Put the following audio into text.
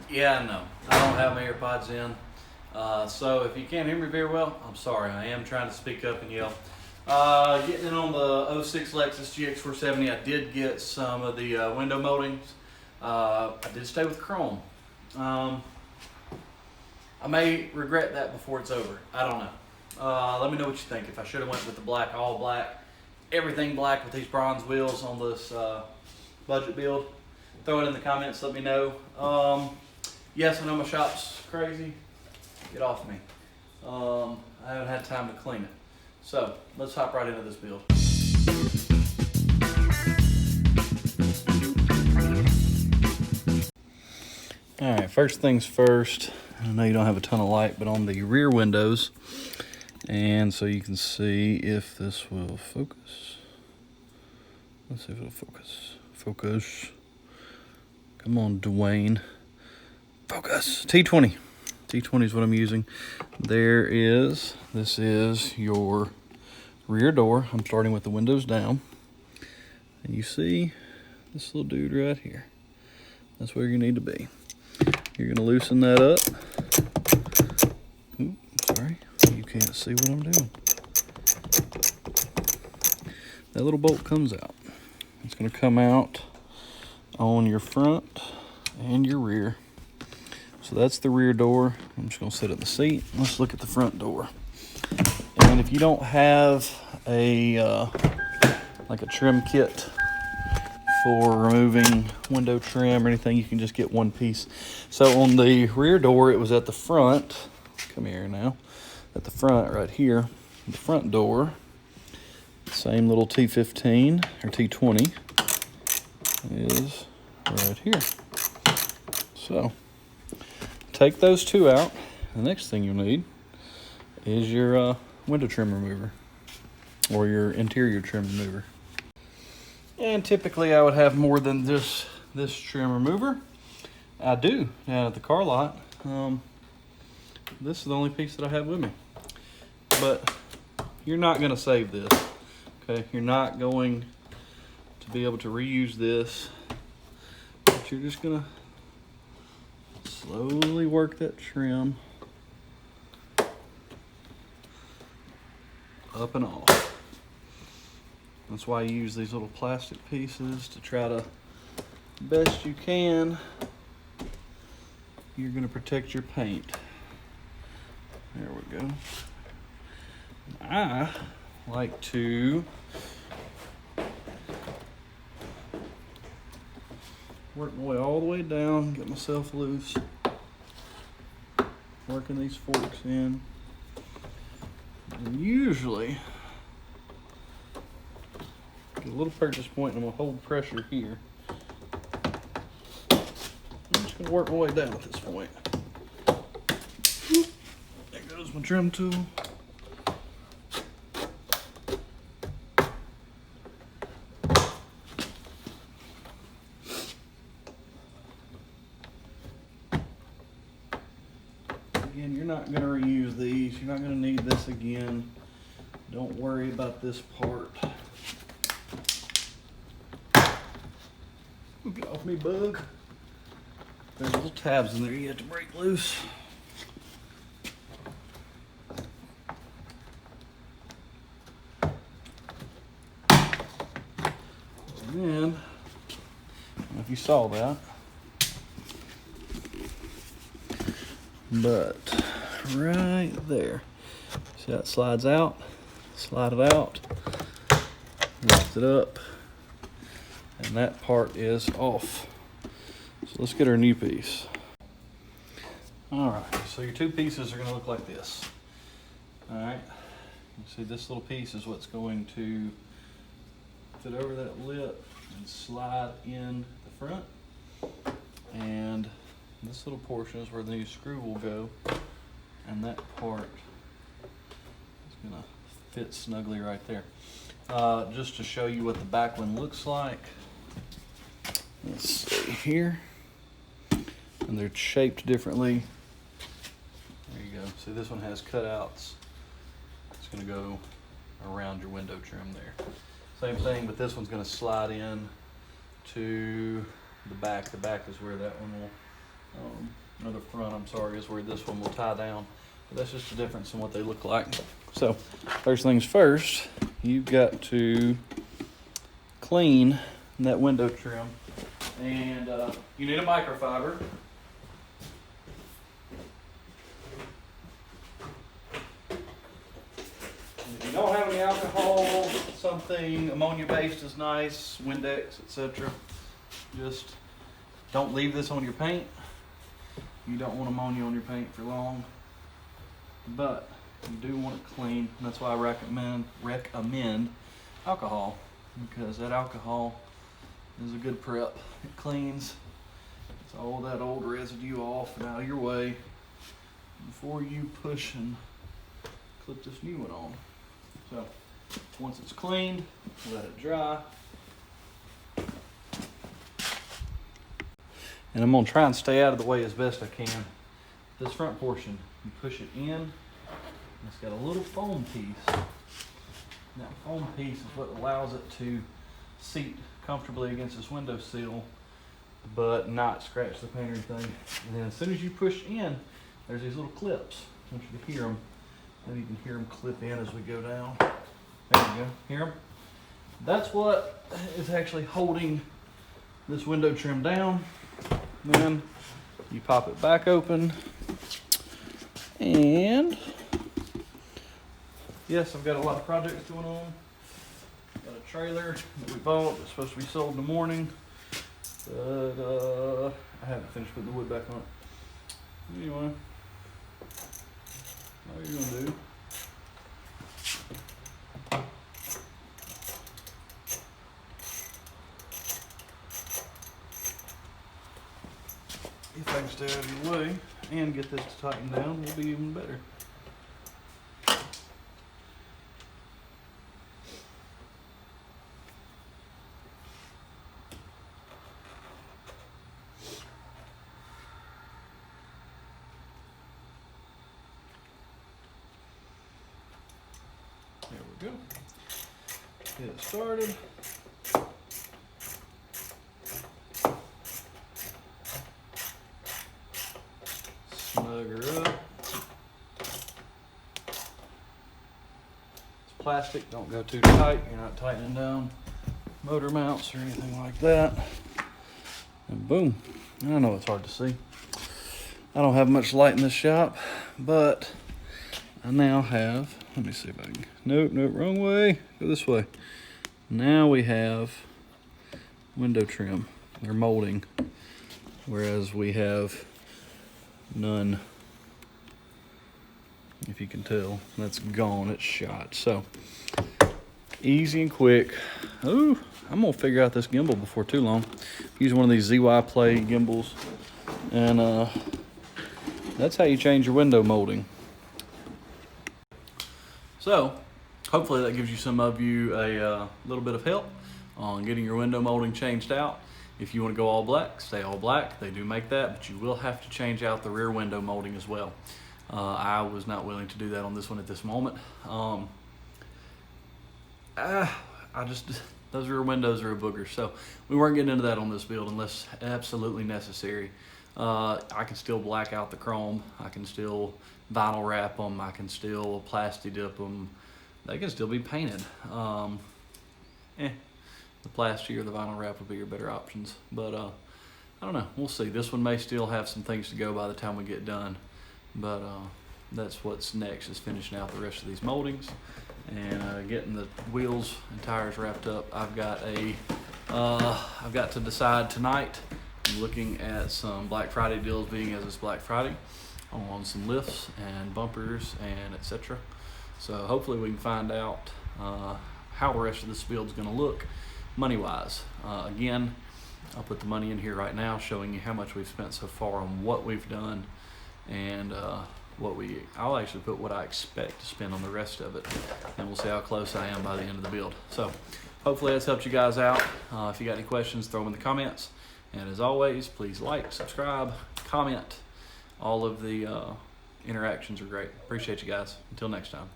Yeah, no, I don't have my AirPods in. So if you can't hear me very well, I'm sorry. I am trying to speak up and yell. Getting in on the '06 Lexus GX470, I did get some of the window moldings. I did stay with chrome. I may regret that before it's over. I don't know. Let me know what you think. If I should have went with the black, all black, everything black with these bronze wheels on this budget build, throw it in the comments. Let me know. Yes, I know my shop's crazy. Get off me. I haven't had time to clean it. So let's hop right into this build. All right, first things first. I know you don't have a ton of light, but on the rear windows, and so you can see if this will focus. Let's see if it'll focus. Focus. Come on, Dwayne. Focus. T20. T20 is what I'm using. This is your rear door. I'm starting with the windows down. And you see this little dude right here. That's where you need to be. You're gonna loosen that up. Oops, sorry, you can't see what I'm doing. That little bolt comes out. It's gonna come out on your front and your rear. So that's the rear door. I'm just gonna sit in the seat. Let's look at the front door. And if you don't have a like a trim kit for removing window trim or anything, you can just get one piece. So on the rear door, it was at the front. Come here now. At the front right here, the front door, same little T15 or T20 is right here. So take those two out. The next thing you'll need is your window trim remover or your interior trim remover. And typically I would have more than this trim remover. I do down at the car lot. This is the only piece that I have with me. But you're not going to save this. Okay, you're not going to be able to reuse this. But you're just going to slowly work that trim up and off. That's why you use these little plastic pieces to try to, best you can, you're going to protect your paint. There we go. I like to work my way all the way down, get myself loose, working these forks in, and usually get a little purchase point and I'm gonna hold pressure here. I'm just gonna work my way down at this point. There goes my trim tool. Again, you're not going to reuse these. You're not going to need this again. Don't worry about this part. Get off me, bug. There's little tabs in there you have to break loose. And then, I don't know if you saw that, but right there, see how it slides out? Slide it out, lift it up, and that part is off. So let's get our new piece. All right, so your two pieces are gonna look like this. All right, you see this little piece is what's going to fit over that lip and slide in the front. And this little portion is where the new screw will go, and that part is gonna fit snugly right there. Just to show you what the back one looks like, let's see here, and they're shaped differently. There you go. See, this one has cutouts. It's gonna go around your window trim there. Same thing, but this one's gonna slide in to the back. The back is where that one will or the front, I'm sorry, is where this one will tie down. But that's just a difference in what they look like. So first things first, you've got to clean that window trim. And you need a microfiber. If you don't have any alcohol, something ammonia-based is nice, Windex, etc. Just don't leave this on your paint. You don't want ammonia on your paint for long, but you do want it clean. And that's why I recommend alcohol, because that alcohol is a good prep. It cleans all that old residue off and out of your way before you push and clip this new one on. So once it's cleaned, let it dry. And I'm gonna try and stay out of the way as best I can. This front portion, you push it in, and it's got a little foam piece. And that foam piece is what allows it to seat comfortably against this window sill, but not scratch the paint or anything. And then as soon as you push in, there's these little clips. I want you to hear them. Then you can hear them clip in as we go down. There you go, hear them? That's what is actually holding this window trim down. Then you pop it back open, and yes, I've got a lot of projects going on. Got a trailer that we bought that's supposed to be sold in the morning, but I haven't finished putting the wood back on it. Anyway, all you're gonna do, if I can stay out of your way and get this to tighten down, will be even better. There we go. Get it started. Snug her up. It's plastic, don't go too tight. You're not tightening down motor mounts or anything like that. And boom. I know it's hard to see. I don't have much light in this shop, but I now have, let me see if I can, nope, wrong way, go this way. Now we have window trim, or molding, whereas we have none. If you can tell, that's gone, it's shot. So easy and quick. Ooh, I'm gonna figure out this gimbal before too long. Use one of these ZY Play gimbals, and that's how you change your window molding. So hopefully that gives you some of you a little bit of help on getting your window molding changed out. If you want to go all black, stay all black. They do make that, but you will have to change out the rear window molding as well. I was not willing to do that on this one at this moment. Those rear windows are a booger, so we weren't getting into that on this build unless absolutely necessary. I can still black out the chrome. I can still vinyl wrap them. I can still plasti dip them. They can still be painted. The plasti or the vinyl wrap would be your better options, but I don't know, we'll see. This one may still have some things to go by the time we get done, but that's what's next, is finishing out the rest of these moldings and getting the wheels and tires wrapped up. I've got to decide tonight. I'm looking at some Black Friday deals, being as it's Black Friday, on some lifts and bumpers and etc. So hopefully we can find out how the rest of this build is going to look money-wise. Again, I'll put the money in here right now, showing you how much we've spent so far on what we've done, and I'll actually put what I expect to spend on the rest of it, and we'll see how close I am by the end of the build. So hopefully that's helped you guys out. If you got any questions, throw them in the comments, and as always, please like, subscribe, comment. All of the interactions are great. Appreciate you guys. Until next time.